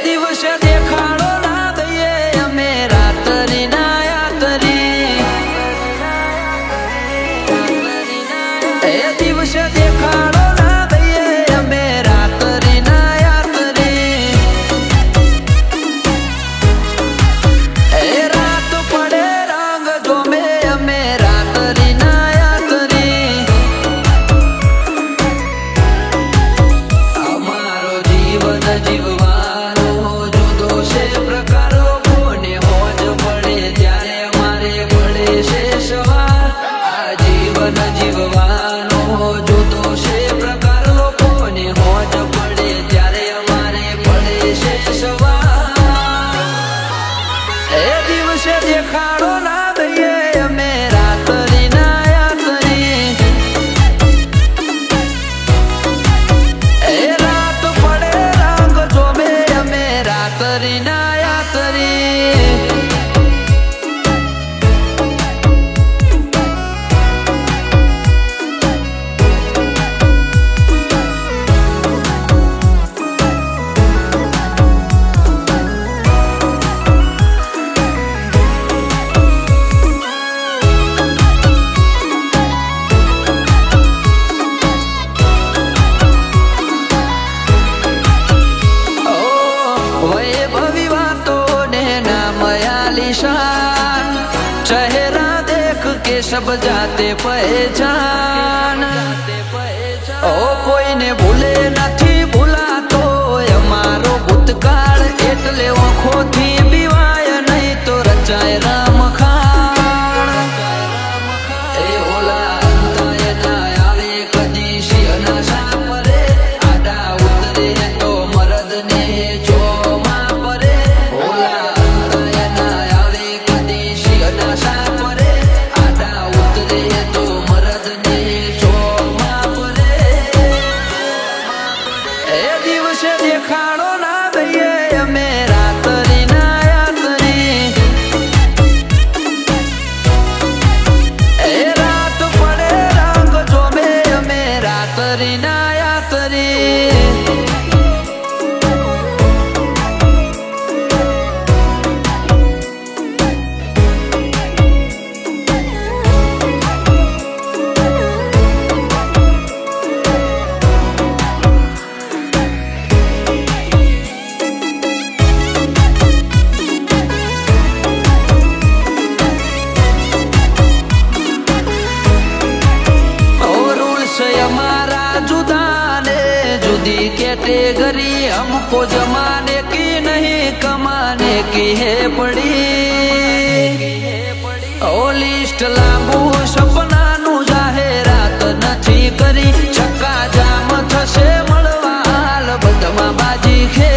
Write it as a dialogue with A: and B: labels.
A: દિવસે દેખાડો ના દઈએ અમે રાતરી ના યાતરી દિવસે દેખાડો ના દઈએ અમે રાતરી ના યાતરી રાત પડે રંગ જોમે અમે રાતરી ના યાતરી અમારો જીવન જીવવાનો જુદો છે પ્રકાર લોકોને હોજ પડે ત્યારે અમારે પડે છે સવાર આ જીવન જીવવાનો જુદો છે પ્રકાર લોકોને હોજ પડે ત્યારે અમારે પડે છે સવાર દિવસે દેખાડો ના દઈએ અમે રાતરી ના યાતરી રાત પડે રંગ જોમે અમે રાતરી ના યાતરી चेहरा देख के सब जाते पहचान ओ कोई ने भूले नहीं भूलातो अमारो भूतकाल एटले आँखो थी बीवाय नहीं तो रचाय राम खान ओला अंताय ना आवे कदी सिंहना सापरे आडा उतरे तो मरद ने चोमा परे ओला अंताय ना आवे कदी सिंहना सापरे आडा उतरे तो मरद ने चोमा परे દિવસે દેખાડો ના દઈએ અમે રાતરી ના યાતરી રાત પડે રંગ જોમે અમે રાતરી ના યાતરી हमारा जुदा ने जुदी कैटेगरी हमको जमाने की नहीं कमाने की है पड़ी ओ लिस्ट लांबू सपना नु जाहेरात નથી કરી છક્કા જામ થશે મળવા હાલ બધામાં બાજી ખે